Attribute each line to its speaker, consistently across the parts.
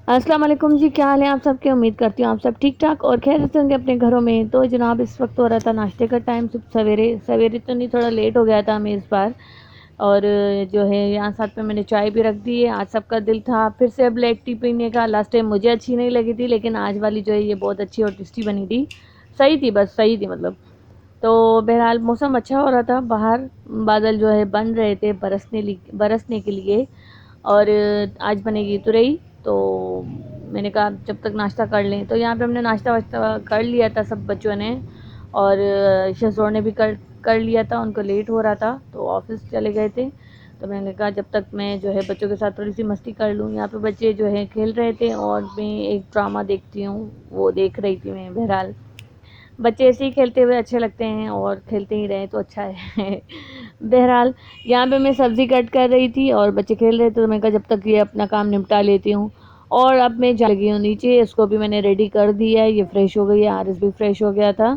Speaker 1: السلام علیکم جی، کیا حال ہے آپ سب کے؟ امید کرتی ہوں آپ سب ٹھیک ٹھاک اور خیریت سے ہوں گے اپنے گھروں میں۔ تو جناب اس وقت ہو رہا تھا ناشتے کا ٹائم، صبح سویرے سویرے تو نہیں، تھوڑا لیٹ ہو گیا تھا ہمیں اس بار، اور جو ہے یہاں ساتھ میں نے چائے بھی رکھ دی ہے۔ آج سب کا دل تھا پھر سے بلیک ٹی پینے کا، لاسٹ ٹائم مجھے اچھی نہیں لگی تھی لیکن آج والی جو ہے یہ بہت اچھی اور ٹیسٹی بنی تھی، صحیح تھی، بس صحیح تھی مطلب۔ تو بہرحال موسم اچھا ہو رہا تھا، باہر بادل جو ہے بن رہے تھے برسنے کے لیے، اور آج بنے گی تورئی، تو میں نے کہا جب تک ناشتہ کر لیں۔ تو یہاں پہ ہم نے ناشتہ واشتہ کر لیا تھا سب بچوں نے، اور شہزور نے بھی کر لیا تھا، ان کو لیٹ ہو رہا تھا تو آفس چلے گئے تھے۔ تو میں نے کہا جب تک میں جو ہے بچوں کے ساتھ تھوڑی سی مستی کر لوں۔ یہاں پہ بچے جو ہے کھیل رہے تھے اور میں ایک ڈرامہ دیکھتی ہوں، وہ دیکھ رہی تھی میں۔ بہرحال بچے ایسے ہی کھیلتے ہوئے اچھے لگتے ہیں اور کھیلتے ہی رہے تو اچھا ہے۔ بہرحال یہاں پہ میں سبزی کٹ کر رہی تھی اور بچے کھیل رہے تھے، تو میں کہا جب تک یہ اپنا کام نپٹا لیتی ہوں، اور اب میں جا لگی ہوں نیچے۔ اس کو بھی میں نے ریڈی کر دیا ہے، یہ فریش ہو گئی ہے، عارض بھی فریش ہو گیا تھا،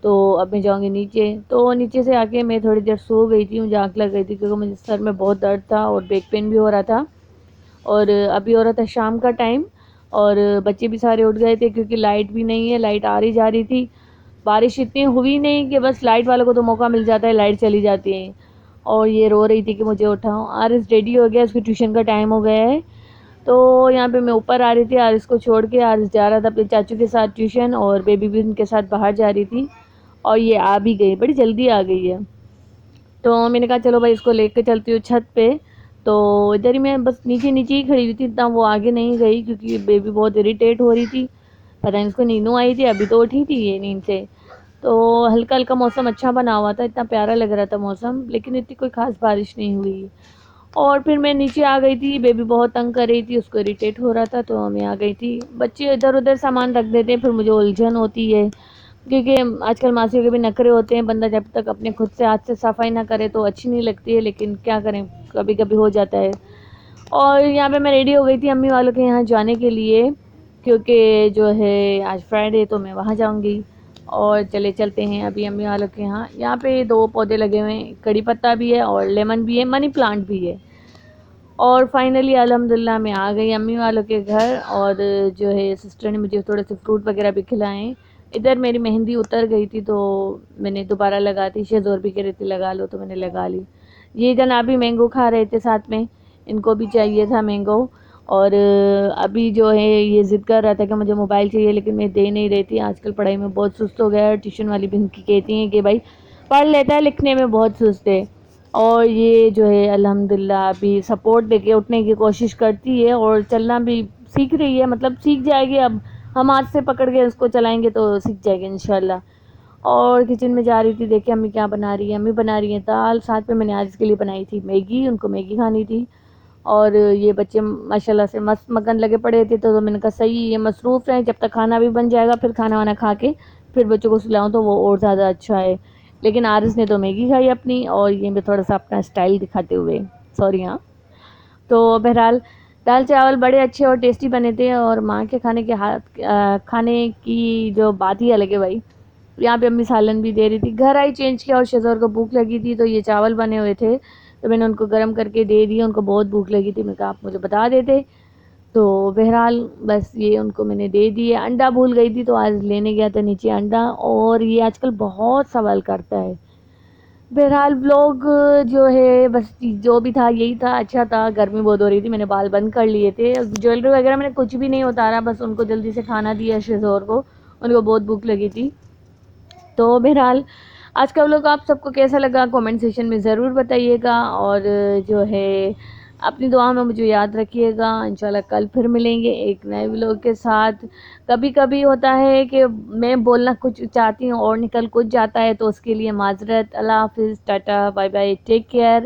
Speaker 1: تو اب میں جاؤں گی نیچے۔ تو نیچے سے آ کے میں تھوڑی دیر سو گئی تھی، جاگ لگ گئی تھی کیونکہ مجھے سر میں بہت درد تھا اور بیک پین بھی ہو رہا تھا، اور ابھی ہو رہا تھا شام کا ٹائم، اور بچے بھی سارے اٹھ گئے تھے کیونکہ لائٹ بھی نہیں ہے، لائٹ آ رہی جا رہی تھی۔ بارش اتنی ہوئی نہیں کہ بس لائٹ والوں کو تو موقع مل جاتا ہے، لائٹ چلی جاتی ہے، اور یہ رو رہی تھی کہ مجھے اٹھاؤ۔ عارض ریڈی ہو گیا، اس کی ٹیوشن کا ٹائم ہو گیا ہے، تو یہاں پہ میں اوپر آ رہی تھی، عارض کو چھوڑ کے۔ عارض جا رہا تھا اپنے چاچو کے ساتھ ٹیوشن، اور بیبی بھی ان کے ساتھ باہر جا رہی تھی، اور یہ آ بھی گئی، بڑی جلدی آ گئی ہے۔ تو میں نے کہا چلو بھائی اس کو لے کے چلتی ہوں چھت پہ، تو ادھر ہی میں بس نیچے نیچے ہی کھڑی ہوئی تھی، اتنا وہ آگے نہیں گئی کیونکہ بیبی بہت اریٹیٹ ہو رہی تھی، پتہ نہیں اس کو نیندوں آئی تھی، ابھی تو اٹھی تھی یہ نیند سے۔ تو ہلکا ہلکا موسم اچھا بنا ہوا تھا، اتنا پیارا لگ رہا تھا موسم، لیکن اتنی کوئی خاص بارش نہیں ہوئی۔ اور پھر میں نیچے آ گئی تھی، بیبی بہت تنگ کر رہی تھی، اس کو اریٹیٹ ہو رہا تھا، تو میں آ گئی تھی۔ بچے ادھر ادھر سامان رکھ دیتے ہیں، پھر مجھے الجھن ہوتی ہے کیونکہ آج کل ماسیوں کے بھی نخرے ہوتے ہیں، بندہ جب تک اپنے خود سے ہاتھ سے صفائی نہ کرے تو اچھی نہیں لگتی ہے، لیکن کیا کریں، کبھی کبھی ہو جاتا ہے۔ اور یہاں پہ میں ریڈی ہو گئی تھی امی والوں کے یہاں جانے کے لیے، کیونکہ جو ہے آج فرائیڈے تو میں وہاں جاؤں گی، اور چلتے ہیں ابھی امی والوں کے یہاں۔ یہاں پہ 2 پودے لگے ہوئے ہیں، کڑی پتہ بھی ہے اور لیمن بھی ہے، منی پلانٹ بھی ہے۔ اور فائنلی الحمدللہ میں آ گئی امی والوں کے گھر، اور جو ہے سسٹر نے مجھے تھوڑے سے فروٹ وغیرہ بھی کھلائے۔ ادھر میری مہندی اتر گئی تھی تو میں نے دوبارہ لگا دی، شہزور بھی کہہ رہی تھی لگا لو تو میں نے لگا لی۔ یہ جنابی مینگو کھا رہے تھے ساتھ میں، ان کو بھی چاہیے تھا مینگو، اور ابھی جو ہے یہ ضد کر رہا تھا کہ مجھے موبائل چاہیے، لیکن میں دے نہیں رہی تھی، آج کل پڑھائی میں بہت سست ہو گیا ہے، ٹیوشن والی بھی کہتی ہیں کہ بھائی پڑھ لیتا ہے لکھنے میں بہت سست ہے، اور یہ جو ہے الحمدللہ ابھی سپورٹ دے کے اٹھنے کی کوشش کرتی ہے اور چلنا بھی سیکھ رہی ہے، مطلب سیکھ جائے گی، اب ہم ہاتھ سے پکڑ کے اس کو چلائیں گے تو سیکھ جائے گی انشاءاللہ۔ اور کچن میں جا رہی تھی، دیکھیں امی کیا بنا رہی ہے، امی بنا رہی ہیں دال، ساتھ میں نے آج اس کے لیے بنائی تھی میگی، ان کو میگی کھانی تھی، اور یہ بچے ماشاءاللہ سے مست مگن لگے پڑے تھے، تو میں نے کہا صحیح یہ مصروف رہیں، جب تک کھانا بھی بن جائے گا پھر کھانا وانا کھا کے پھر بچوں کو سلاؤں تو وہ اور زیادہ اچھا ہے۔ لیکن عارض نے تو میگی کھائی اپنی، اور یہ میں تھوڑا سا اپنا اسٹائل دکھاتے ہوئے، سوری ہاں۔ تو بہرحال دال چاول بڑے اچھے اور ٹیسٹی بنے تھے، اور ماں کے کھانے کی جو بات ہی الگ ہے بھائی۔ یہاں پہ امی سالن بھی دے رہی تھی، گھر آئی چینج کیا اور شہزور کو بھوک لگی تھی، تو یہ چاول بنے ہوئے تھے تو میں نے ان کو گرم کر کے دے دیا، ان کو بہت بھوک لگی تھی، میں کہا آپ مجھے بتا دیتے، تو بہرحال بس یہ ان کو میں نے دے دیے۔ انڈا بھول گئی تھی تو آج لینے گیا تھا نیچے انڈا، اور یہ آج کل بہت سوال کرتا ہے۔ بہرحال ولاگ جو ہے بس جو بھی تھا یہی تھا، اچھا تھا، گرمی بہت ہو رہی تھی، میں نے بال بند کر لیے تھے، جویلری وغیرہ میں نے کچھ بھی نہیں اتارا، بس ان کو جلدی سے کھانا دیا شہزور کو، ان کو بہت بھوک لگی تھی۔ تو بہرحال آج کا ولاگ آپ سب کو کیسا لگا کامنٹ سیکشن میں ضرور بتائیے گا، اور جو ہے اپنی دعا میں مجھے یاد رکھیے گا، انشاءاللہ کل پھر ملیں گے ایک نئے ولاگ کے ساتھ۔ کبھی کبھی ہوتا ہے کہ میں بولنا کچھ چاہتی ہوں اور نکل کچھ جاتا ہے، تو اس کے لیے معذرت۔ اللہ حافظ، Tata, by by, take care.